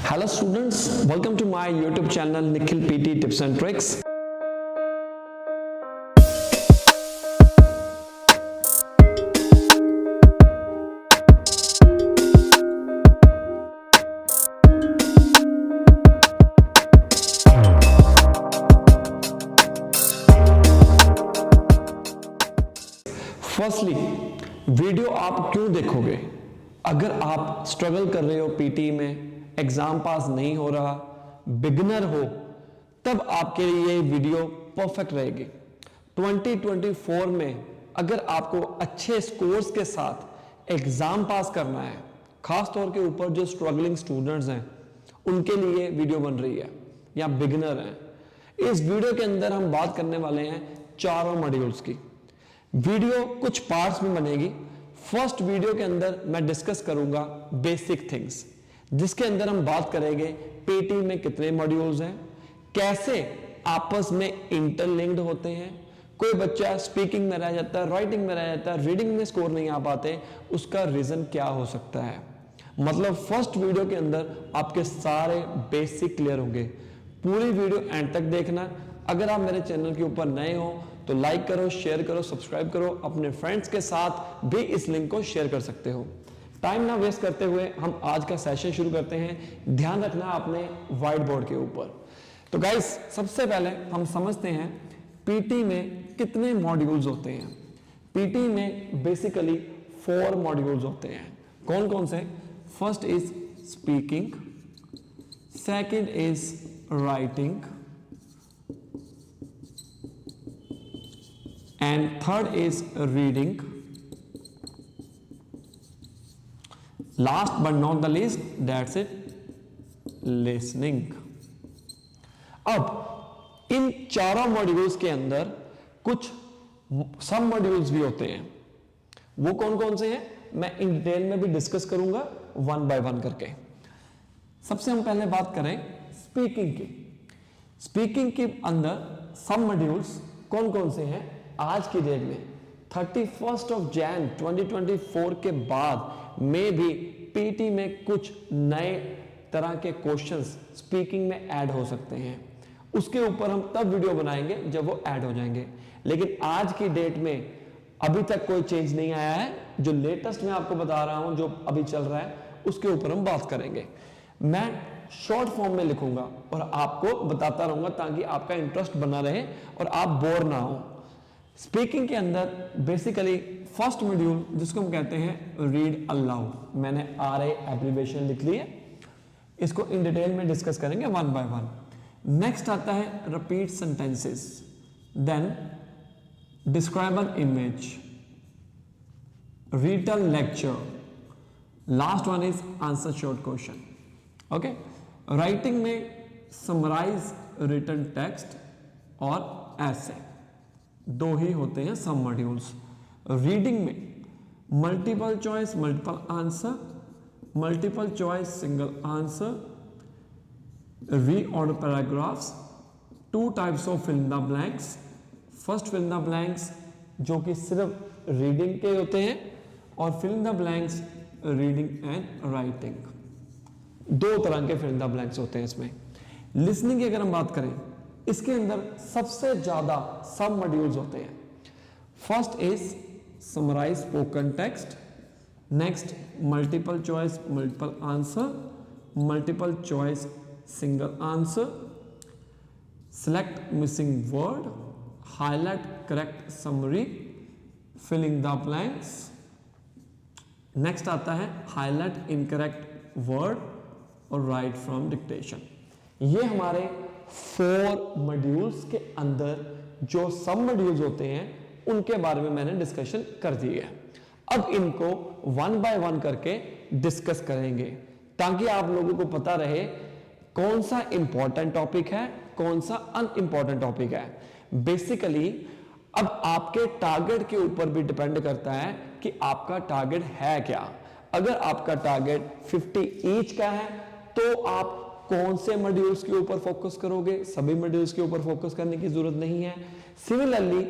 Hello students, welcome to my YouTube channel Nikhil PT Tips and Tricks. Firstly video आप क्यों देखोगे? अगर आप स्ट्रगल कर रहे हो पीटी में, एग्जाम पास नहीं हो रहा, बिगिनर हो, तब आपके लिए ये वीडियो परफेक्ट रहेगी। 2024 में अगर आपको अच्छे स्कोर्स के साथ एग्जाम पास करना है, खास तौर के ऊपर जो स्ट्रगलिंग स्टूडेंट्स हैं उनके लिए वीडियो बन रही है या बिगिनर हैं। इस वीडियो के अंदर हम बात करने वाले हैं चारों मॉड्यूल्स की। वीडियो कुछ पार्ट्स में बनेगी। फर्स्ट वीडियो के अंदर मैं डिस्कस करूंगा बेसिक थिंग्स, जिसके अंदर हम बात करेंगे पीटी में कितने मॉड्यूल्स हैं, कैसे आपस में इंटरलिंक्ड होते हैं, कोई बच्चा स्पीकिंग में रह जाता है, राइटिंग में रह जाता है, रीडिंग में स्कोर नहीं आ पाते, उसका रीजन क्या हो सकता है। मतलब फर्स्ट वीडियो के अंदर आपके सारे बेसिक क्लियर होंगे। पूरी वीडियो एंड तक देखना। अगर आप मेरे चैनल के ऊपर नए हो तो लाइक करो, शेयर करो, सब्सक्राइब करो, अपने फ्रेंड्स के साथ भी इस लिंक को शेयर कर सकते हो। टाइम ना वेस्ट करते हुए हम आज का सेशन शुरू करते हैं। ध्यान रखना अपने व्हाइट बोर्ड के ऊपर। तो गाइस, सबसे पहले हम समझते हैं पीटी में कितने मॉड्यूल्स होते हैं। पीटी में बेसिकली 4 मॉड्यूल्स होते हैं। कौन कौन से? First is speaking, second is writing, and third is reading. Last but not the least, that's it, listening. अब इन चारों मॉड्यूल्स के अंदर कुछ सब मॉड्यूल्स भी होते हैं। वो कौन कौन से हैं मैं इन डिटेल में भी डिस्कस करूंगा वन बाय वन करके। सबसे हम पहले बात करें स्पीकिंग की। स्पीकिंग के अंदर सब मॉड्यूल्स कौन कौन से हैं आज की डेट में 31 जैन 2024 के बाद में भी पीटी में कुछ नए तरह के क्वेश्चंस स्पीकिंग में ऐड हो सकते हैं। उसके ऊपर हम तब वीडियो बनाएंगे जब वो ऐड हो जाएंगे। लेकिन आज की डेट में अभी तक कोई चेंज नहीं आया है। जो लेटेस्ट मैं आपको बता रहा हूं, जो अभी चल रहा है, उसके ऊपर हम बात करेंगे। मैं शॉर्ट फॉर्म में लिखूंगा और आपको बताता रहूंगा ताकि आपका इंटरेस्ट बना रहे और आप बोर ना हो। स्पीकिंग के अंदर बेसिकली फर्स्ट मॉड्यूल जिसको हम कहते हैं रीड अलाउड, मैंने RA एब्रिविएशन लिख ली है, इसको इन डिटेल में डिस्कस करेंगे वन बाय वन। नेक्स्ट आता है repeat sentences, then describe an image, read a lecture, last one is answer short question. Okay, writing में समराइज रिटन टेक्स्ट और ऐसे दो ही होते हैं सब मॉड्यूल्स। रीडिंग में multiple choice, multiple answer, multiple choice, single answer, reorder paragraphs, 2 types of fill in the blanks. First fill in the blanks जो कि सिर्फ रीडिंग के होते हैं, और fill in the blanks reading and writing. 2 तरह के फिल इन द ब्लैंक्स होते हैं इसमें। लिसनिंग की अगर हम बात करें, इसके अंदर सबसे ज्यादा सब मॉड्यूल्स होते हैं। First is summarize spoken text, next multiple choice multiple answer, multiple choice single answer, select missing word, highlight correct summary, filling the blanks. Next आता है हाईलाइट इनकरेक्ट वर्ड और राइट फ्रॉम डिक्टेशन। ये हमारे 4 modules के अंदर जो सब modules होते हैं उनके बारे में मैंने डिस्कशन कर दी है। अब इनको वन बाय वन करके डिस्कस करेंगे ताकि आप लोगों को पता रहे कौन सा इंपॉर्टेंट टॉपिक है, कौन सा अनइंपॉर्टेंट टॉपिक है। बेसिकली अब आपके टारगेट के ऊपर भी डिपेंड करता है कि आपका टारगेट है क्या। अगर आपका टारगेट 50 ईच का है तो आप कौन से मॉड्यूल्स के ऊपर फोकस करोगे? सभी मॉड्यूल्स के ऊपर फोकस करने की जरूरत नहीं है। Similarly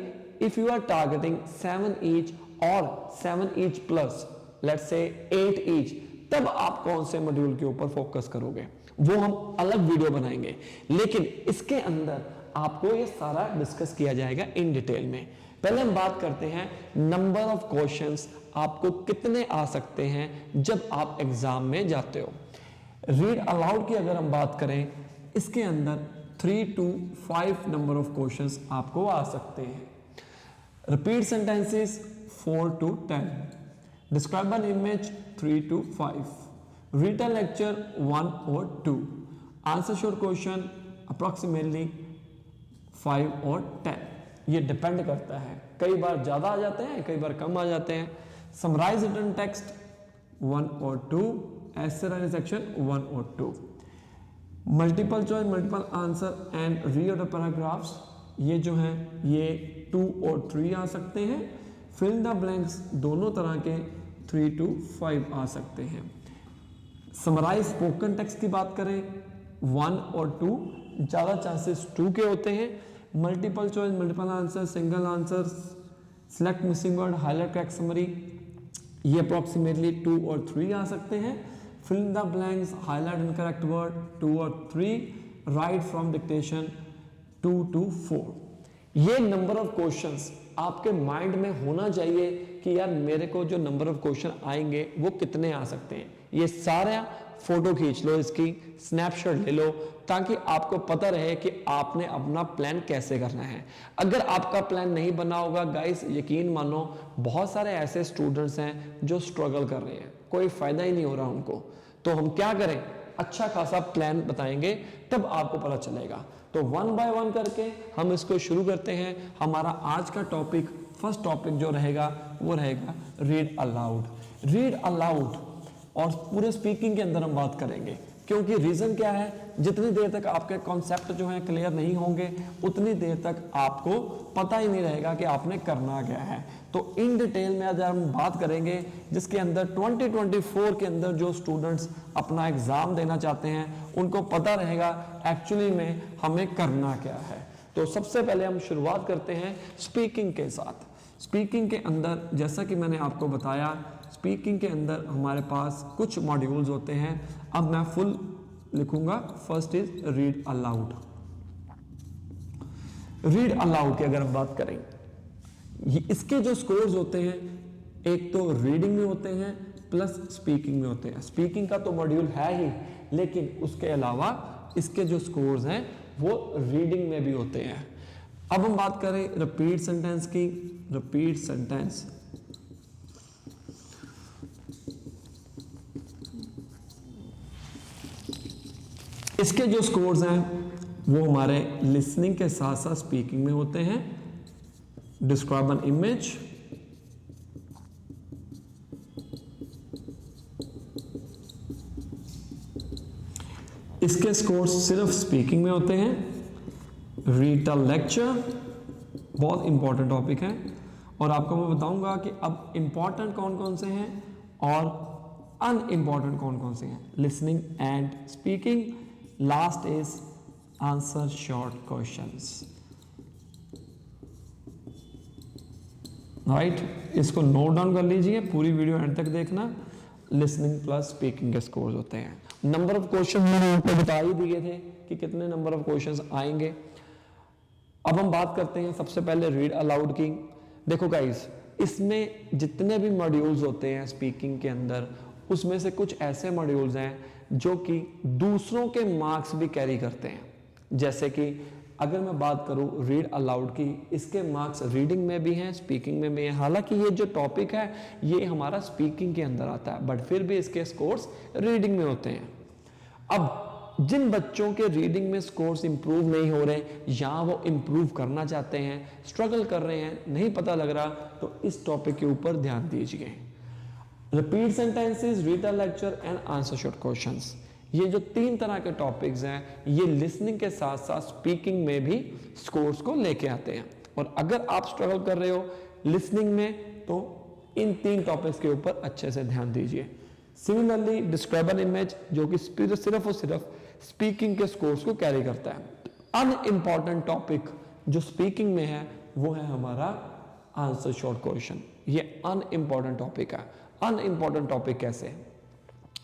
if you are targeting 7 each और 7 each plus let's say 8 each, तब आप कौन से मॉड्यूल के ऊपर फोकस करोगे? वो हम अलग वीडियो बनाएंगे, लेकिन इसके अंदर आपको ये सारा डिस्कस किया जाएगा इन डिटेल में। पहले हम बात करते हैं नंबर ऑफ क्वेश्चंस आपको कितने आ सकते हैं जब आप एग्जाम में जाते हो। रीड अलाउड की अगर हम बात करें, इसके अंदर 3 to 5 नंबर ऑफ क्वेश्चंस आपको आ सकते हैं। Repeat sentences 4 to 10, describe an image 3 to 5, read a lecture 1 or 2, answer short question approximately 5 or 10। ये डिपेंड करता है, कई बार ज्यादा आ जाते हैं, कई बार कम आ जाते हैं। Summarize written text 1 or 2, essay writing section 1 or 2, multiple choice multiple answer and read the paragraphs, ये जो हैं ये 2 or 3 आ सकते हैं। फिल द ब्लैंक्स दोनों तरह के 3 to 5 आ सकते हैं। समराइज स्पोकन टेक्स्ट की बात करें 1 or 2, ज्यादा चांसेस 2 के होते हैं। Multiple choice multiple answer, single answer, select missing word, highlight correct summary, ये अप्रोक्सीमेटली 2 or 3 आ सकते हैं। Fill in the blanks, highlight incorrect word 2 or 3, write from dictation 2 to 4। ये नंबर ऑफ क्वेश्चंस आपके माइंड में होना चाहिए कि यार मेरे को जो नंबर ऑफ क्वेश्चन आएंगे वो कितने आ सकते हैं। ये सारा फोटो खींच लो, इसकी स्नैपशॉट ले लो, ताकि आपको पता रहे कि आपने अपना प्लान कैसे करना है। अगर आपका प्लान नहीं बना होगा गाइस, यकीन मानो बहुत सारे ऐसे स्टूडेंट्स हैं जो स्ट्रगल कर रहे हैं, कोई फायदा ही नहीं हो रहा उनको। तो हम क्या करें, अच्छा खासा प्लान बताएंगे तब आपको पता चलेगा। तो 1 by 1 करके हम इसको शुरू करते हैं। हमारा आज का टॉपिक, फर्स्ट टॉपिक जो रहेगा वो रहेगा रीड अलाउड। रीड अलाउड और पूरे स्पीकिंग के अंदर हम बात करेंगे, क्योंकि रीजन क्या है, जितनी देर तक आपके कॉन्सेप्ट जो है क्लियर नहीं होंगे उतनी देर तक आपको पता ही नहीं रहेगा कि आपने करना क्या है। तो इन डिटेल में आज हम बात करेंगे, जिसके अंदर 2024 के अंदर जो स्टूडेंट्स अपना एग्जाम देना चाहते हैं उनको पता रहेगा एक्चुअली में हमें करना क्या है। तो सबसे पहले हम शुरुआत करते हैं स्पीकिंग के साथ। स्पीकिंग के अंदर जैसा कि मैंने आपको बताया, स्पीकिंग के अंदर हमारे पास कुछ मॉड्यूल्स होते हैं। अब मैं फुल लिखूंगा। First is read aloud. Read aloud की अगर हम बात करें, इसके जो स्कोर्स होते हैं, एक तो रीडिंग में होते हैं प्लस स्पीकिंग में होते हैं। स्पीकिंग का तो मॉड्यूल है ही, लेकिन उसके अलावा इसके जो स्कोर्स हैं वो रीडिंग में भी होते हैं। अब हम बात करें रिपीट सेंटेंस की। रिपीट सेंटेंस, इसके जो स्कोर्स हैं वो हमारे लिसनिंग के साथ साथ स्पीकिंग में होते हैं। डिस्क्राइब एन इमेज, इसके स्कोर्स सिर्फ स्पीकिंग में होते हैं। रीड द लेक्चर, बहुत इंपॉर्टेंट टॉपिक है, और आपको मैं बताऊंगा कि अब इंपॉर्टेंट कौन कौन से हैं और अनइम्पॉर्टेंट कौन कौन से हैं। Listening and speaking. Last is answer short questions. Right, इसको नोट डाउन कर लीजिए, पूरी वीडियो एंड तक देखना। लिसनिंग प्लस स्पीकिंग के स्कोर्स होते हैं। नंबर ऑफ क्वेश्चन मैंने आपको बता ही दिए थे कि कितने नंबर ऑफ क्वेश्चंस आएंगे। अब हम बात करते हैं सबसे पहले रीड अलाउड की। देखो गाइस, इसमें जितने भी मॉड्यूल्स होते हैं स्पीकिंग के अंदर, उसमें से कुछ ऐसे मॉड्यूल्स हैं जो कि दूसरों के मार्क्स भी कैरी करते हैं। जैसे कि अगर मैं बात करूं रीड अलाउड की, इसके मार्क्स रीडिंग में भी हैं, स्पीकिंग में भी हैं। हालांकि ये जो टॉपिक है ये हमारा स्पीकिंग के अंदर आता है, बट फिर भी इसके स्कोर्स रीडिंग में होते हैं। अब जिन बच्चों के रीडिंग में स्कोर्स इंप्रूव नहीं हो रहे या वो इंप्रूव करना चाहते हैं, स्ट्रगल कर रहे हैं, नहीं पता लग रहा, तो इस टॉपिक के ऊपर ध्यान दीजिए। Repeat sentences, read the lecture and answer short questions, ये जो 3 तरह के टॉपिक्स हैं, ये लिसनिंग के साथ साथ स्पीकिंग में भी स्कोर्स को लेके आते हैं। और अगर आप स्ट्रगल कर रहे हो लिसनिंग में, तो इन 3 टॉपिक्स के ऊपर अच्छे से ध्यान दीजिए। सिमिलरली डिस्क्राइब एन इमेज, जो कि सिर्फ और सिर्फ स्पीकिंग के स्कोर्स को कैरी करता है। अनइम्पॉर्टेंट टॉपिक जो स्पीकिंग में है वो है हमारा आंसर शॉर्ट क्वेश्चन। ये अनइम्पॉर्टेंट टॉपिक है। अनइम्पॉर्टेंट टॉपिक कैसे?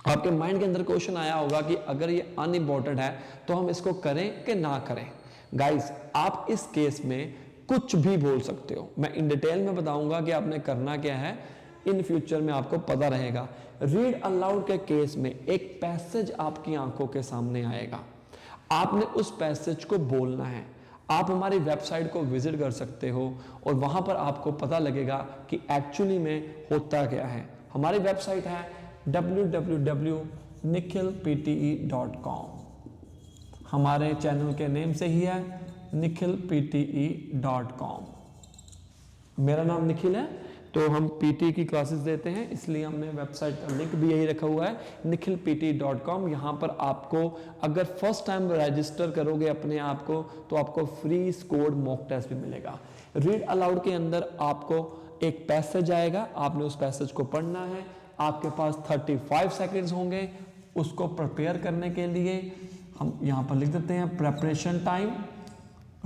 आपके माइंड के अंदर क्वेश्चन आया होगा कि अगर ये अनइम्पोर्टेंट है तो हम इसको करें कि ना करें। गाइस, आप इस केस में कुछ भी बोल सकते हो, मैं इन डिटेल में बताऊंगा कि आपने करना क्या है, इन फ्यूचर में आपको पता रहेगा। रीड अलाउड के केस में एक पैसेज आपकी आंखों के सामने आएगा, आपने उस पैसेज को बोलना है। आप हमारी वेबसाइट को विजिट कर सकते हो और वहां पर आपको पता लगेगा कि एक्चुअली में होता क्या है। हमारी वेबसाइट है www.nikhilpte.com, हमारे चैनल के नेम से ही है nikhilpte.com। मेरा नाम निखिल है, तो हम पीटी की क्लासेस देते हैं, इसलिए हमने वेबसाइट का लिंक भी यही रखा हुआ है nikhilpt.com। यहाँ पर आपको अगर फर्स्ट टाइम रजिस्टर करोगे अपने आप को तो आपको फ्री स्कोर्ड मॉक टेस्ट भी मिलेगा। रीड अलाउड के अंदर आपको एक पैसेज आएगा, आपने उस पैसेज को पढ़ना है। आपके पास 35 सेकेंड्स होंगे उसको प्रिपेयर करने के लिए। हम यहाँ पर लिख देते हैं preparation time,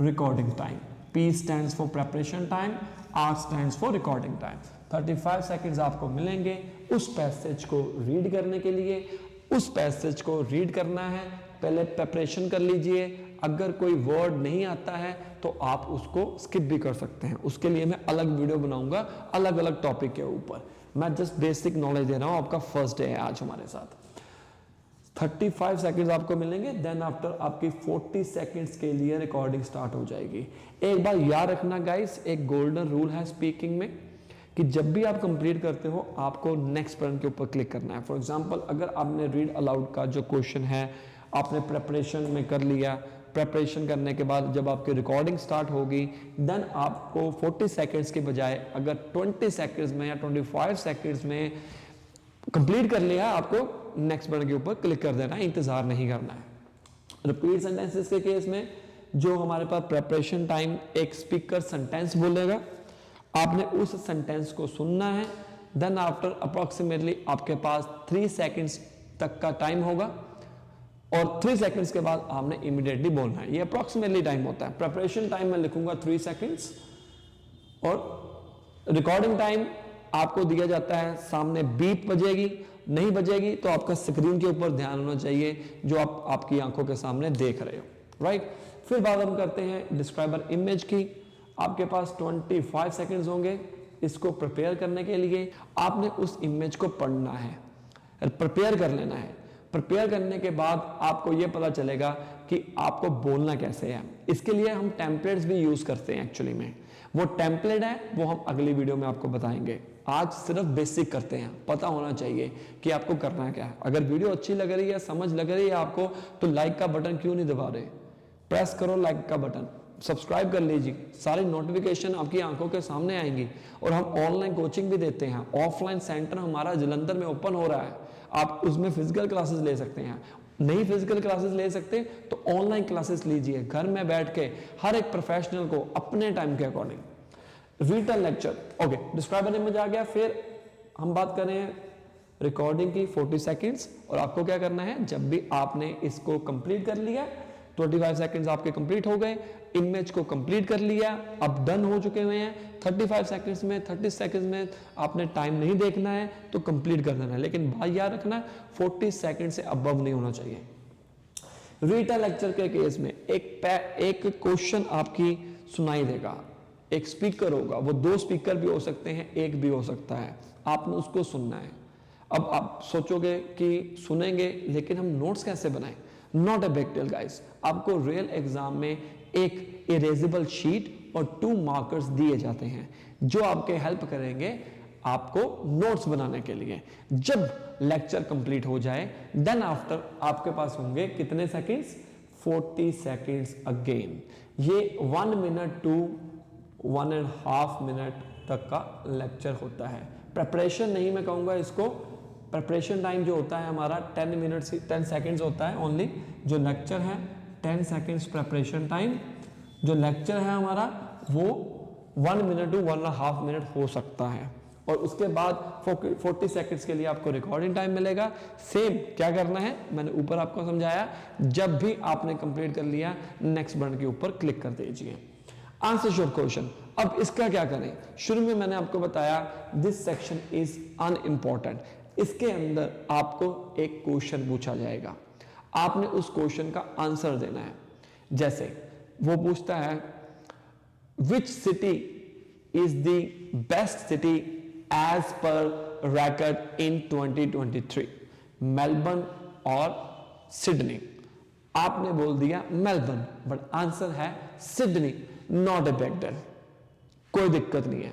recording time. P stands for preparation time, R stands for recording time। 35 seconds आपको मिलेंगे उस पैसेज को रीड करने के लिए। उस पैसेज को रीड करना है, पहले प्रिपरेशन कर लीजिए। अगर कोई वर्ड नहीं आता है तो आप उसको स्किप भी कर सकते हैं, उसके लिए मैं अलग वीडियो बनाऊंगा अलग अलग टॉपिक के ऊपर। मैं जस्ट बेसिक नॉलेज दे रहा हूं। आपका फर्स्ट डे है आज हमारे साथ। 35 सेकेंड्स आपको मिलेंगे, देन आफ्टर आपकी 40 सेकेंड्स के लिए रिकॉर्डिंग स्टार्ट हो जाएगी। एक बार याद रखना गाइस, एक गोल्डन रूल है स्पीकिंग में कि जब भी आप कंप्लीट करते हो आपको नेक्स्ट बटन के ऊपर क्लिक करना है। फॉर एग्जांपल, अगर आपने रीड अलाउड का जो क्वेश्चन है आपने प्रेपरेशन में कर लिया, प्रेपरेशन करने के बाद जब आपकी रिकॉर्डिंग स्टार्ट होगी देन आपको 40 सेकेंड्स के बजाय अगर 20 सेकेंड्स में या 25 सेकेंड्स में कंप्लीट कर लिया, आपको नेक्स्ट बटन के ऊपर क्लिक कर देना है, इंतजार नहीं करना है। रिपीट सेंटेंसेस के केस में जो हमारे पास प्रेपरेशन टाइम, एक स्पीकर सेंटेंस बोलेगा, आपने उस सेंटेंस को सुनना है। देन आफ्टर अप्रोक्सीमेटली आपके पास 3 सेकेंड्स तक का टाइम होगा और 3 सेकेंड्स के बाद आपने इमीडिएटली बोलना है। ये अप्रोक्सीमेटली टाइम होता है। प्रेपरेशन टाइम में लिखूंगा 3 सेकेंड्स और रिकॉर्डिंग टाइम आपको दिया जाता है, सामने बीप बजेगी, नहीं बजेगी तो आपका स्क्रीन के ऊपर ध्यान होना चाहिए जो आप आपकी आंखों के सामने देख रहे हो, राइट। फिर बात हम करते हैं डिस्क्राइबर इमेज की। आपके पास 25 सेकेंड्स होंगे इसको प्रिपेयर करने के लिए। आपने उस इमेज को पढ़ना है, प्रिपेयर कर लेना है। प्रिपेयर करने के बाद आपको यह पता चलेगा कि आपको बोलना कैसे है। इसके लिए हम टेम्पलेट्स भी यूज करते हैं। एक्चुअली में वो टेम्पलेट है वो हम अगली वीडियो में आपको बताएंगे। आज सिर्फ बेसिक करते हैं, पता होना चाहिए कि आपको करना क्या है। अगर वीडियो अच्छी लग रही है, समझ लग रही है आपको, तो लाइक का बटन क्यों नहीं दबा रहे? प्रेस करो लाइक का बटन, सब्सक्राइब कर लीजिए, सारी नोटिफिकेशन आपकी आंखों के सामने आएंगी। और हम ऑनलाइन कोचिंग भी देते हैं। ऑफलाइन सेंटर हमारा जलंधर में ओपन हो रहा है, आप उसमें फिजिकल क्लासेस ले सकते हैं। नहीं फिजिकल क्लासेस ले सकते तो ऑनलाइन क्लासेस लीजिए, घर में बैठ के हर एक प्रोफेशनल को अपने टाइम के according. Written lecture, okay, describe image आ गया। फिर हम बात करें रिकॉर्डिंग की 40 सेकेंड्स। और आपको क्या करना है, जब भी आपने इसको कंप्लीट कर लिया, 25 सेकेंड्स आपके कंप्लीट हो गए, इमेज को कंप्लीट कर लिया, अब डन हो चुके हुए हैं। 35 सेकेंड्स में, 30 सेकेंड्स में आपने टाइम नहीं देखना है तो कंप्लीट कर देना है। लेकिन भाई याद रखना 40 सेकेंड से अबव नहीं होना चाहिए। रिटन लेक्चर के केस में एक क्वेश्चन आपकी सुनाई देगा, एक स्पीकर होगा, वो 2 स्पीकर भी हो सकते हैं, एक भी हो सकता है, आपने उसको सुनना है। अब आप सोचोगे कि सुनेंगे लेकिन हम नोट्स कैसे बनाएं? Not a big deal guys. आपको रियल एग्जाम में एक इरेजेबल शीट और 2 मार्कर्स दिए जाते हैं जो आपके हेल्प करेंगे आपको नोट्स बनाने के लिए। जब लेक्चर कंप्लीट हो जाए देन आफ्टर आपके पास होंगे कितने सेकेंड्स? 40 seconds again. ये 1 मिनट टू 1.5 मिनट तक का लेक्चर होता है। प्रिपरेशन नहीं मैं कहूँगा इसको, प्रिपरेशन टाइम जो होता है हमारा 10 सेकेंड्स होता है ओनली। जो लेक्चर है 10 सेकेंड्स प्रिपरेशन टाइम, जो लेक्चर है हमारा वो 1 मिनट टू 1.5 मिनट हो सकता है। और उसके बाद 40 सेकेंड्स के लिए आपको रिकॉर्डिंग टाइम मिलेगा। सेम क्या करना है मैंने ऊपर आपको समझाया, जब भी आपने कंप्लीट कर लिया नेक्स्ट बटन के ऊपर क्लिक कर दीजिए। Answer your question. अब इसका क्या करें? शुरू में मैंने आपको बताया दिस सेक्शन इज अनइम्पॉर्टेंट। इसके अंदर आपको एक क्वेश्चन पूछा जाएगा, आपने उस क्वेश्चन का आंसर देना है। जैसे वो पूछता है which city is the best city as per racket in 2023, Melbourne और सिडनी। आपने बोल दिया मेलबर्न, बट आंसर है Sydney. Not a big deal, कोई दिक्कत नहीं है,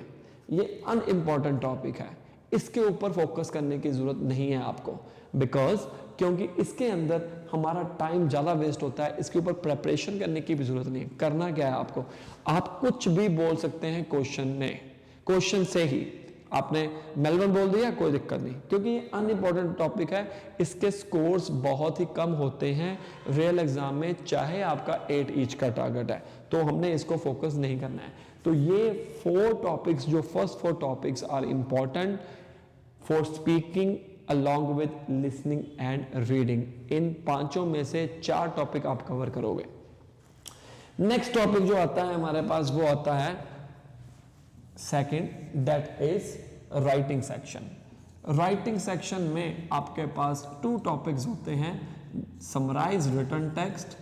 ये अनइम्पॉर्टेंट टॉपिक है, इसके ऊपर फोकस करने की जरूरत नहीं है आपको, बिकॉज क्योंकि इसके अंदर हमारा टाइम ज्यादा वेस्ट होता है, इसके ऊपर प्रेपरेशन करने की भी जरूरत नहीं है। करना क्या है आपको, आप कुछ भी बोल सकते हैं क्वेश्चन में, क्वेश्चन से ही आपने मेलबर्न बोल दिया, कोई दिक्कत नहीं, क्योंकि ये अनइम्पॉर्टेंट टॉपिक है, इसके स्कोर्स बहुत ही कम होते हैं रियल एग्जाम में, चाहे आपका 8 ईच का टारगेट है, तो हमने इसको फोकस नहीं करना है। तो ये 4 टॉपिक्स, जो first 4 topics are important for speaking along with listening and reading. इन 5 में से 4 टॉपिक आप कवर करोगे। नेक्स्ट टॉपिक जो आता है हमारे पास, वो आता है second, that is writing section. Writing section में आपके पास 2 टॉपिक्स होते हैं, summarize written text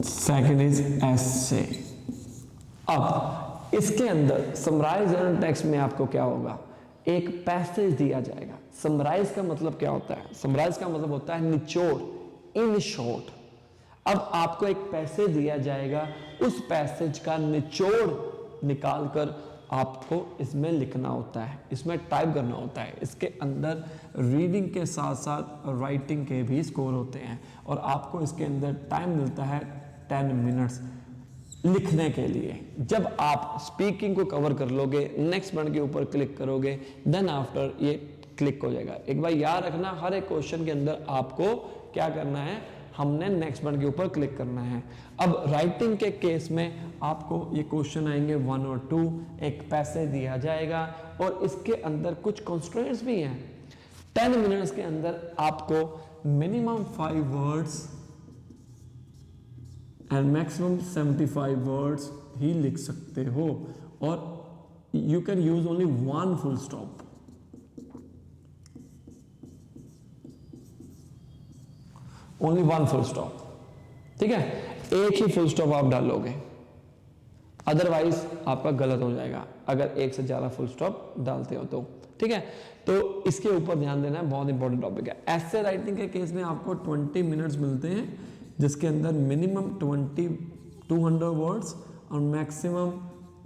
second is essay. अब इसके अंदर समराइज रिटन टेक्स्ट में आपको क्या होगा, एक पैसेज दिया जाएगा। समराइज का मतलब क्या होता है, समराइज का मतलब होता है निचोड़, इन शॉर्ट। अब आपको एक पैसेज दिया जाएगा, उस पैसेज का निचोड़ निकालकर आपको इसमें लिखना होता है, इसमें टाइप करना होता है। इसके अंदर रीडिंग के साथ साथ राइटिंग के भी स्कोर होते हैं, और आपको इसके अंदर टाइम मिलता है 10 मिनट्स लिखने के लिए। जब आप स्पीकिंग को कवर कर लोगे, नेक्स्ट बटन के ऊपर क्लिक करोगे, देन आफ्टर ये क्लिक हो जाएगा। एक बार याद रखना, हर एक क्वेश्चन के अंदर आपको क्या करना है, हमने नेक्स्ट बटन के ऊपर क्लिक करना है। अब राइटिंग के केस में आपको ये क्वेश्चन आएंगे 1 और 2, एक पैसेज दिया जाएगा और इसके अंदर कुछ कंस्ट्रेंट्स भी हैं। 10 मिनट्स के अंदर आपको minimum 5 words and maximum 75 words ही लिख सकते हो, और you can use only 1 full stop. Only 1 full stop, ठीक है, एक ही फुल स्टॉप आप डालोगे, अदरवाइज आपका गलत हो जाएगा अगर एक से ज्यादा फुल स्टॉप डालते हो तो, ठीक है। तो इसके ऊपर ध्यान देना है, बहुत इंपॉर्टेंट टॉपिक है। ऐसे राइटिंग के केस में आपको 20 मिनट्स मिलते हैं, जिसके अंदर मिनिमम 200 वर्ड्स और मैक्सिमम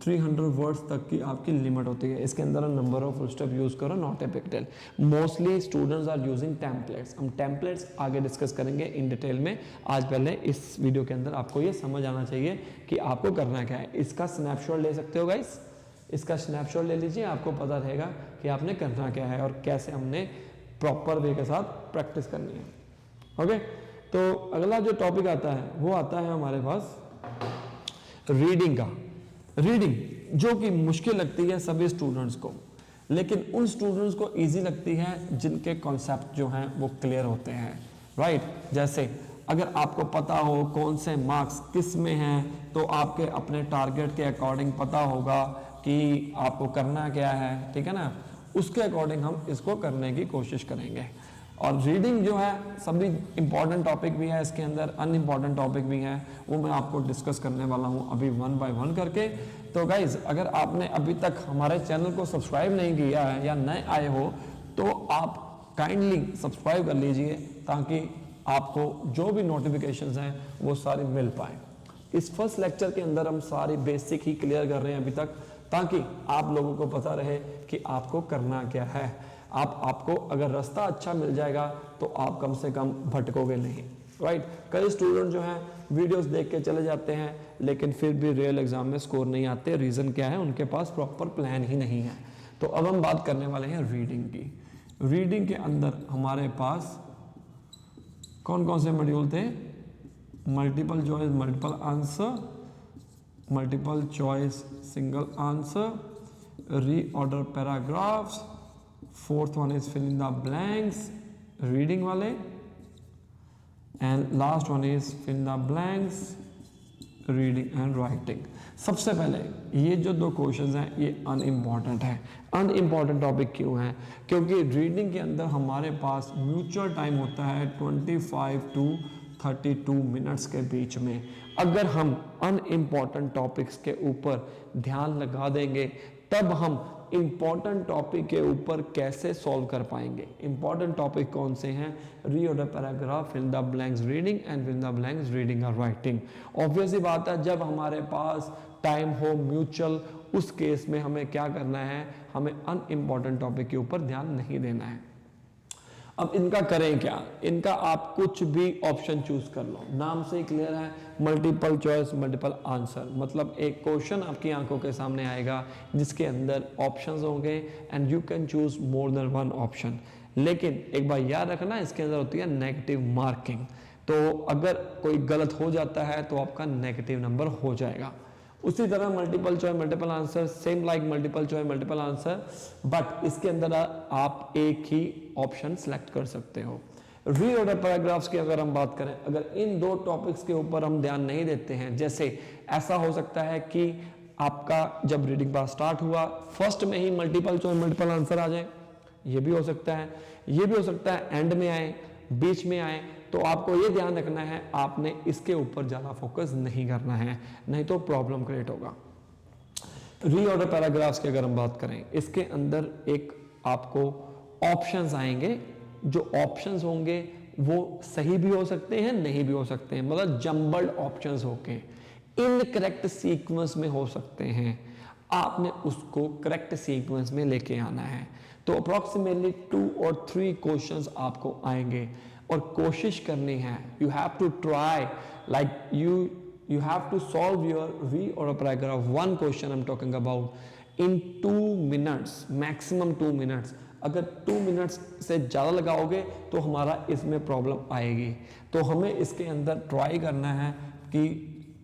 300 वर्ड्स तक की आपकी लिमिट होती है। इसके अंदर number of full stop use करो, not a big deal. Mostly students are using templates, हम टेम्पलेट्स आगे डिस्कस करेंगे इन डिटेल में। आज पहले इस वीडियो के अंदर आपको ये समझ आना चाहिए कि आपको करना क्या है। इसका स्नैपशॉट ले सकते हो गाइस, इसका स्नैपशॉट ले लीजिए, आपको पता रहेगा कि आपने करना क्या है और कैसे हमने प्रॉपर वे के साथ प्रैक्टिस करनी है। ओके, तो अगला जो टॉपिक आता है वो आता है हमारे पास रीडिंग का। रीडिंग जो कि मुश्किल लगती है सभी स्टूडेंट्स को, लेकिन उन स्टूडेंट्स को इजी लगती है जिनके कॉन्सेप्ट जो हैं वो क्लियर होते हैं, राइट। जैसे अगर आपको पता हो कौन से मार्क्स किस में हैं, तो आपके अपने टारगेट के अकॉर्डिंग पता होगा कि आपको करना क्या है, ठीक है ना, उसके अकॉर्डिंग हम इसको करने की कोशिश करेंगे। और रीडिंग जो है सभी इंपॉर्टेंट टॉपिक भी है, इसके अंदर अनइम्पॉर्टेंट टॉपिक भी है, वो मैं आपको डिस्कस करने वाला हूँ अभी 1 बाय 1 करके। तो गाइज, अगर आपने अभी तक हमारे चैनल को सब्सक्राइब नहीं किया है या नए आए हो, तो आप काइंडली सब्सक्राइब कर लीजिए, ताकि आपको जो भी नोटिफिकेशंस हैं वो सारी मिल पाए। इस फर्स्ट लेक्चर के अंदर हम सारी बेसिक ही क्लियर कर रहे हैं अभी तक, ताकि आप लोगों को पता रहे कि आपको करना क्या है। आपको अगर रास्ता अच्छा मिल जाएगा तो आप कम से कम भटकोगे नहीं, राइट। कई स्टूडेंट जो हैं वीडियोस देख के चले जाते हैं, लेकिन फिर भी रियल एग्जाम में स्कोर नहीं आते। रीज़न क्या है, उनके पास प्रॉपर प्लान ही नहीं है। तो अब हम बात करने वाले हैं रीडिंग की। रीडिंग के अंदर हमारे पास कौन कौन से मॉड्यूल थे, multiple choice multiple answer, multiple choice single answer, reorder paragraphs, 4th one is fill in the blanks reading वाले, and last one is fill in the blanks reading and writing. सबसे पहले ये जो दो क्वेश्चंस हैं ये unimportant है। Unimportant topic क्यों है? क्योंकि रीडिंग के अंदर हमारे पास म्यूचुअल टाइम होता है 25 टू 32 मिनट्स के बीच में। अगर हम अनइम्पॉर्टेंट टॉपिक्स के ऊपर ध्यान लगा देंगे तब हम इंपॉर्टेंट टॉपिक के ऊपर कैसे सॉल्व कर पाएंगे। इंपॉर्टेंट टॉपिक कौन से हैं? Read the paragraph, fill the blanks reading and fill the blanks reading और राइटिंग। ऑब्वियस ही बात है, जब हमारे पास टाइम हो म्यूचुअल, उस केस में हमें क्या करना है? हमें अनइम्पॉर्टेंट टॉपिक के ऊपर ध्यान नहीं देना है। अब इनका करें क्या? इनका आप कुछ भी ऑप्शन चूज कर लो, नाम से ही क्लियर है, मल्टीपल चॉइस मल्टीपल आंसर। मतलब एक क्वेश्चन आपकी आंखों के सामने आएगा जिसके अंदर ऑप्शंस होंगे and you can choose more than one option. लेकिन एक बात याद रखना, इसके अंदर होती है नेगेटिव मार्किंग। तो अगर कोई गलत हो जाता है तो आपका नेगेटिव नंबर हो जाएगा। उसी तरह multiple choice multiple answer, same like multiple choice multiple answer, but इसके अंदर आप एक ही ऑप्शन सेलेक्ट कर सकते हो। रीड ऑर्डर पैराग्राफ्स की अगर हम बात करें, अगर इन दो टॉपिक्स के ऊपर हम ध्यान नहीं देते हैं, जैसे ऐसा हो सकता है कि आपका जब रीडिंग पार्ट स्टार्ट हुआ फर्स्ट में ही मल्टीपल चॉइस मल्टीपल आंसर आ जाए, ये भी हो सकता है। ये भी हो सकता है एंड में आए, बीच में आए। तो आपको ये ध्यान रखना है, आपने इसके ऊपर ज़्यादा फोकस नहीं करना है, नहीं तो प्रॉब्लम क्रिएट होगा। रीऑर्डर पैराग्राफ्स की अगर हम बात करें, इसके अंदर एक आपको ऑप्शंस आएंगे। जो ऑप्शंस होंगे वो सही भी हो सकते हैं, नहीं भी हो सकते हैं, मतलब जंबल्ड ऑप्शंस होके इनकरेक्ट सीक्वेंस में हो सकते हैं। आपने उसको करेक्ट सीक्वेंस में लेके आना है। तो अप्रोक्सीमेटली 2 और 3 क्वेश्चंस आपको आएंगे और कोशिश करनी है, you have to try like you have to solve your read or a paragraph one question I'm talking about in 2 minutes, maximum 2 minutes। अगर 2 मिनट्स से ज़्यादा लगाओगे तो हमारा इसमें प्रॉब्लम आएगी। तो हमें इसके अंदर ट्राई करना है कि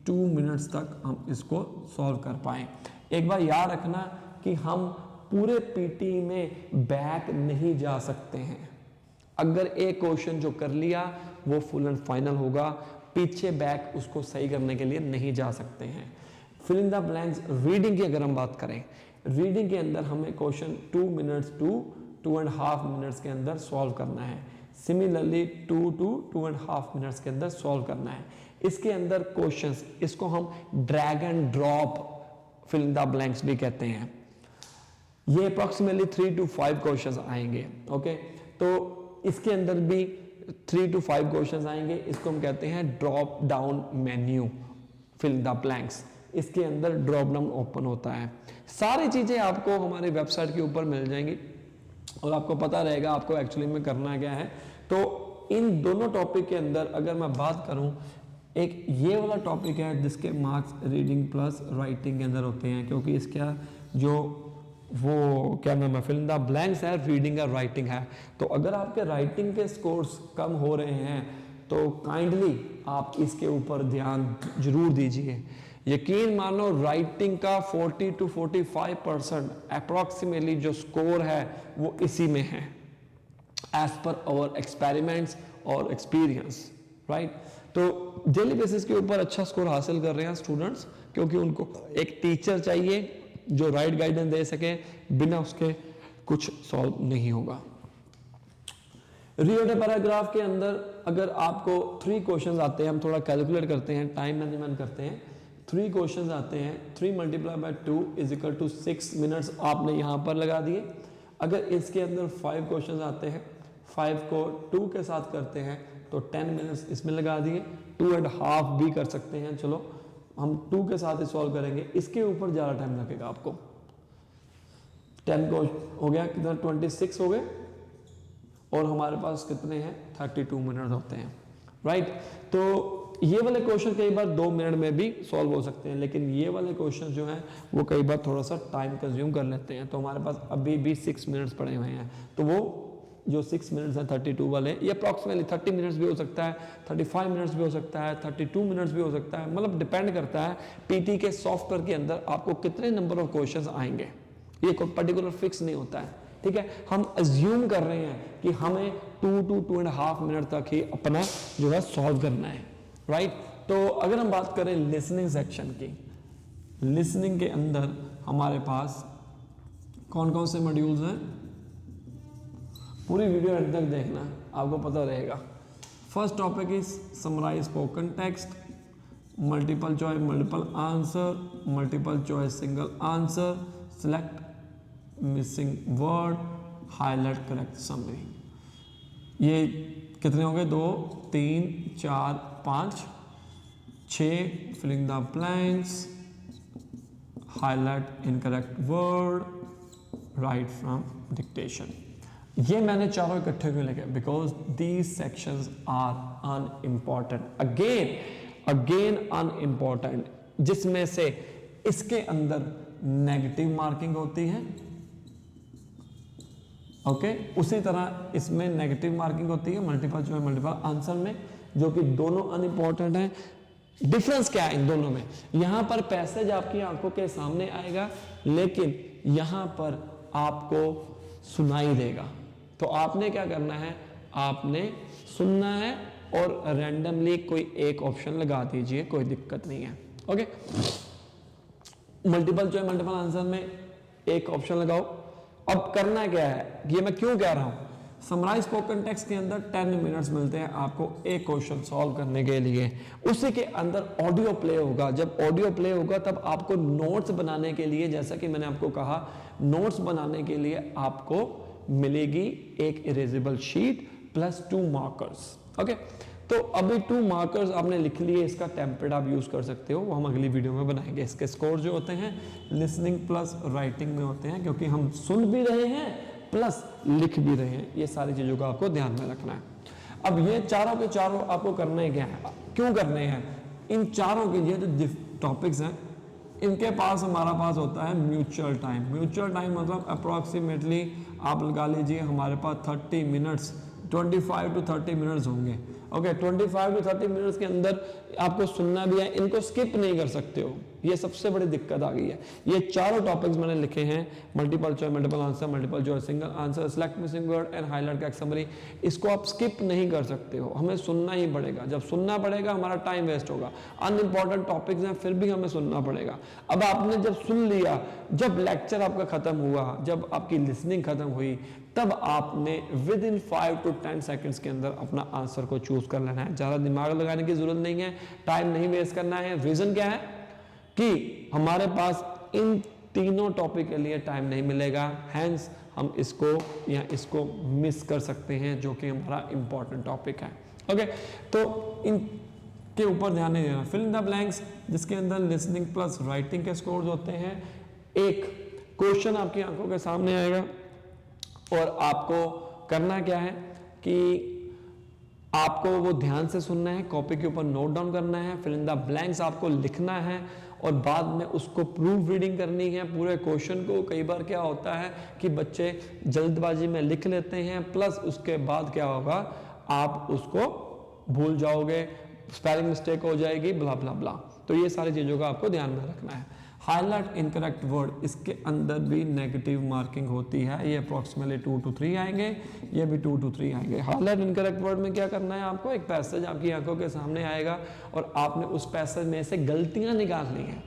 2 मिनट्स तक हम इसको सॉल्व कर पाएँ। एक बार याद रखना कि हम पूरे पीटी में बैक नहीं जा सकते हैं। अगर एक क्वेश्चन जो कर लिया वो फुल एंड फाइनल होगा, पीछे बैक उसको सही करने के लिए नहीं जा सकते हैं। Fill in the blanks reading की अगर हम बात करें, रीडिंग के अंदर हमें क्वेश्चन 2 मिनट्स टू 2.5 मिनट्स के अंदर सॉल्व करना है। सिमिलरली 2 to 2.5 मिनट्स के अंदर सॉल्व करना है। इसके अंदर क्वेश्चंस, इसको हम drag and drop fill in the blanks भी कहते हैं। ये अप्रोक्सीमेटली 3 to 5 क्वेश्चंस आएंगे। ओके, तो इसके अंदर भी 3 to 5 क्वेश्चंस आएंगे। इसको हम कहते हैं drop down menu fill the blanks. इसके अंदर ड्रॉप डाउन ओपन होता है। सारी चीजें आपको हमारी वेबसाइट के ऊपर मिल जाएंगी और आपको पता रहेगा आपको एक्चुअली में करना क्या है। तो इन दोनों टॉपिक के अंदर अगर मैं बात करूं, एक ये वाला टॉपिक है जिसके मार्क्स रीडिंग प्लस राइटिंग के अंदर होते हैं, क्योंकि इसका जो वो क्या नाम है, फिल इन द ब्लैंक्स है, रीडिंग और राइटिंग है। तो अगर आपके राइटिंग के स्कोर्स कम हो रहे हैं तो काइंडली आप इसके ऊपर ध्यान जरूर दीजिए। यकीन मानो राइटिंग का 40 to 45% अप्रॉक्सीमेटली जो स्कोर है वो इसी में है, एज पर आवर एक्सपेरिमेंट्स और एक्सपीरियंस, राइट। तो डेली बेसिस के ऊपर अच्छा स्कोर हासिल कर रहे हैं स्टूडेंट्स, क्योंकि उनको एक टीचर चाहिए जो राइट गाइडेंस दे सके, बिना उसके कुछ सॉल्व नहीं होगा। रीड पैराग्राफ के अंदर अगर आपको 3 क्वेश्चंस आते हैं, हम थोड़ा कैलकुलेट करते हैं, टाइम मैनेजमेंट करते हैं। 3 क्वेश्चंस आते हैं, 3 × 2 = 6 मिनट्स आपने यहाँ पर लगा दिए। अगर इसके अंदर 5 क्वेश्चंस आते हैं, 5 को 2 के साथ करते हैं तो 10 मिनट्स इसमें लगा दिए। 2.5 भी कर सकते हैं, चलो हम 2 के साथ ही सॉल्व करेंगे, इसके ऊपर ज़्यादा टाइम लगेगा आपको। 10 को हो गया कितना, 26 हो गए, और हमारे पास कितने हैं, 32 मिनट होते हैं, राइट। तो ये वाले क्वेश्चन कई बार 2 मिनट में भी सॉल्व हो सकते हैं, लेकिन ये वाले क्वेश्चन जो हैं वो कई बार थोड़ा सा टाइम कंज्यूम कर लेते हैं। तो हमारे पास अभी भी 6 मिनट्स पड़े हुए हैं, तो वो जो 6 मिनट्स है 32 वाले, ये अप्रॉक्सीमेटली 30 मिनट्स भी हो सकता है, 35 मिनट्स भी हो सकता है, 32 मिनट्स भी हो सकता है। मतलब डिपेंड करता है पीटी के सॉफ्टवेयर के अंदर आपको कितने नंबर ऑफ क्वेश्चंस आएंगे, ये कोई पर्टिकुलर फिक्स नहीं होता है, ठीक है। हम अज्यूम कर रहे हैं कि हमें 2 to 2.5 मिनट तक ही अपना जो है सॉल्व करना है, राइट। तो अगर हम बात करें लिसनिंग सेक्शन की, लिसनिंग के अंदर हमारे पास कौन कौन से मॉड्यूल्स हैं, पूरी वीडियो एंड तक देखना, आपको पता रहेगा। First topic is summarize spoken text, multiple choice multiple answer, multiple choice single answer, select missing word, highlight correct summary. ये कितने हो गए, 2 3 4 5 6, filling the blanks, highlight incorrect word, write from dictation. ये मैंने चारों इकट्ठे क्यों लिखे, because these sections are unimportant, again unimportant, जिसमें से इसके अंदर नेगेटिव मार्किंग होती है, ओके उसी तरह इसमें नेगेटिव मार्किंग होती है मल्टीपल चॉइस मल्टीपल आंसर में, जो कि दोनों अनइम्पॉर्टेंट हैं। डिफरेंस क्या है इन दोनों में, यहां पर पैसेज आपकी आंखों के सामने आएगा, लेकिन यहां पर आपको सुनाई देगा। तो आपने क्या करना है, आपने सुनना है और रैंडमली कोई एक ऑप्शन लगा दीजिए, कोई दिक्कत नहीं है, okay. Multiple choice multiple answer में एक ऑप्शन लगाओ। अब करना क्या है, ये मैं क्यों कह रहा हूं, समराइज स्पोकन टेक्स्ट के अंदर 10 मिनट्स मिलते हैं आपको एक क्वेश्चन सॉल्व करने के लिए। उसी के अंदर ऑडियो प्ले होगा, जब ऑडियो प्ले होगा तब आपको नोट्स बनाने के लिए, जैसा कि मैंने आपको कहा, नोट्स बनाने के लिए आपको मिलेगी एक erasable sheet plus 2 markers, okay. तो अभी 2 मार्कर्स आपने लिख लिए, इसका टेम्पलेट आप यूज कर सकते हो, वो हम अगली वीडियो में बनाएंगे। इसके स्कोर जो होते हैं लिसनिंग प्लस राइटिंग में होते हैं, क्योंकि हम सुन भी रहे हैं प्लस लिख भी रहे हैं, ये सारी चीजों को आपको ध्यान में रखना है। अब ये चारों के चारों आपको करने क्या है, क्यों करने हैं, इन चारों के लिए जो टॉपिक्स हैं इनके पास हमारा पास होता है म्यूचुअल टाइम। म्यूचुअल टाइम मतलब अप्रॉक्सीमेटली आप लगा लीजिए हमारे पास 30 मिनट्स, 25 to 30 मिनट्स होंगे, ओके। 25 to 30 मिनट्स के अंदर आपको सुनना भी है, इनको स्किप नहीं कर सकते हो, ये सबसे बड़ी दिक्कत आ गई है। ये चारों टॉपिक्स मैंने लिखे हैं, multiple choice multiple answer, multiple choice single answer, select missing word and highlight correct summary, इसको आप स्किप नहीं कर सकते हो, हमें सुनना ही पड़ेगा। जब सुनना पड़ेगा हमारा टाइम वेस्ट होगा, अनइम्पॉर्टेंट टॉपिक्स हैं फिर भी हमें सुनना पड़ेगा। अब आपने जब सुन लिया, जब लेक्चर आपका खत्म हुआ, जब आपकी लिसनिंग खत्म हुई, तब आपने विद इन 5 to 10 सेकंड्स के अंदर अपना आंसर को चूज कर लेना है। ज्यादा दिमाग लगाने की जरूरत नहीं है, टाइम नहीं वेस्ट करना है। रीजन क्या है कि हमारे पास इन तीनों टॉपिक के लिए टाइम नहीं मिलेगा, हैंस हम इसको या इसको मिस कर सकते हैं, जो कि हमारा इंपॉर्टेंट टॉपिक है, ओके। तो इन के ऊपर ध्यान नहीं देना। फिल इन द ब्लैंक्स, जिसके अंदर लिसनिंग प्लस राइटिंग के स्कोर्स होते हैं। एक क्वेश्चन आपकी आंखों के सामने आएगा और आपको करना क्या है कि आपको वो ध्यान से सुनना है, कॉपी के ऊपर नोट डाउन करना है, फिल इन द ब्लैंक्स आपको लिखना है और बाद में उसको प्रूफ रीडिंग करनी है पूरे क्वेश्चन को। कई बार क्या होता है कि बच्चे जल्दबाजी में लिख लेते हैं, प्लस उसके बाद क्या होगा, आप उसको भूल जाओगे, स्पेलिंग मिस्टेक हो जाएगी, ब्ला ब्ला ब्ला। तो ये सारी चीजों का आपको ध्यान में रखना है। हाईलाइट इनकरेक्ट वर्ड, इसके अंदर भी नेगेटिव मार्किंग होती है, ये अप्रॉक्सीमेटली 2 to 3 आएंगे, ये भी 2 to 3 आएंगे। हाईलाइट इनकरेक्ट वर्ड में क्या करना है आपको, एक पैसेज आपकी आंखों के सामने आएगा और आपने उस पैसेज में से गलतियां निकालनी है।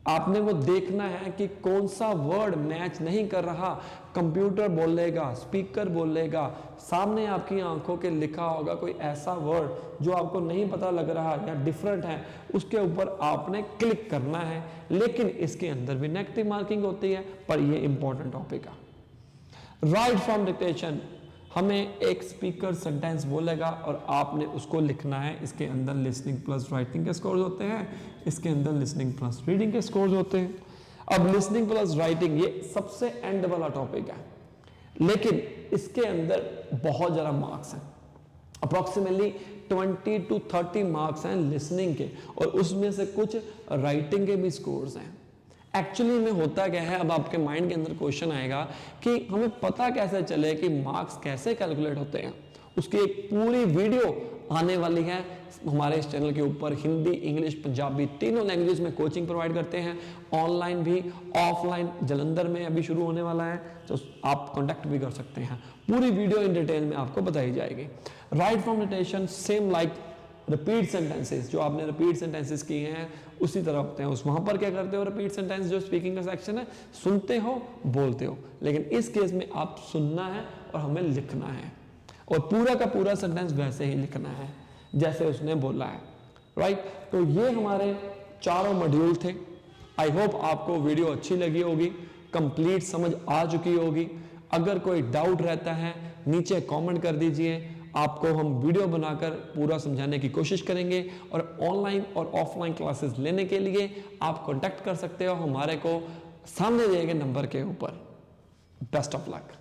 आपने वो देखना है कि कौन सा वर्ड मैच नहीं कर रहा, कंप्यूटर बोलेगा, स्पीकर बोलेगा, सामने आपकी आंखों के लिखा होगा कोई ऐसा वर्ड जो आपको नहीं पता लग रहा या डिफरेंट है, उसके ऊपर आपने क्लिक करना है। लेकिन इसके अंदर भी नेगेटिव मार्किंग होती है, पर ये इंपॉर्टेंट टॉपिक है। राइट फ्रॉम डिक्टेशन, हमें एक स्पीकर सेंटेंस बोलेगा और आपने उसको लिखना है। इसके अंदर लिसनिंग प्लस राइटिंग के स्कोर्स होते हैं, इसके अंदर लिसनिंग प्लस रीडिंग के स्कोर्स होते हैं। अब लिसनिंग प्लस राइटिंग ये सबसे एंड वाला टॉपिक है, लेकिन इसके अंदर बहुत ज़्यादा मार्क्स हैं, अप्रॉक्सीमेटली 20 to 30 मार्क्स हैं लिसनिंग के, और उसमें से कुछ राइटिंग के भी स्कोर्स हैं। एक्चुअली में होता क्या है, अब आपके माइंड के अंदर क्वेश्चन आएगा कि हमें पता कैसे चले कि मार्क्स कैसे कैलकुलेट होते हैं। उसकी एक पूरी वीडियो आने वाली है। हमारे इस चैनल के ऊपर हिंदी, इंग्लिश, पंजाबी तीनों लैंग्वेजेस में कोचिंग प्रोवाइड करते हैं, ऑनलाइन भी, ऑफलाइन। जलंधर में अभी शुरू होने वाला है, तो आप कांटेक्ट भी कर सकते हैं। पूरी वीडियो इन डिटेल में आपको बताई जाएगी। Write from dictation same like repeat sentences, जो आपने रिपीट सेंटेंसेस किए हैं उसी तरह होते हैं। उस वहां पर क्या करते हो, रिपीट सेंटेंस जो स्पीकिंग का सेक्शन है, सुनते हो, बोलते हो, लेकिन इस केस में आप सुनना है और हमें लिखना है, और पूरा का पूरा सेंटेंस वैसे ही लिखना है जैसे उसने बोला है। राइट, तो ये हमारे चारों मॉड्यूल थे। आई होप आपको वीडियो अच्छी लगी होगी, कंप्लीट समझ आ चुकी होगी। अगर कोई डाउट रहता है नीचे कमेंट कर दीजिए, आपको हम वीडियो बनाकर पूरा समझाने की कोशिश करेंगे। और ऑनलाइन और ऑफलाइन क्लासेस लेने के लिए आप कांटेक्ट कर सकते हो हमारे को सामने दिए गए नंबर के ऊपर। Best of luck.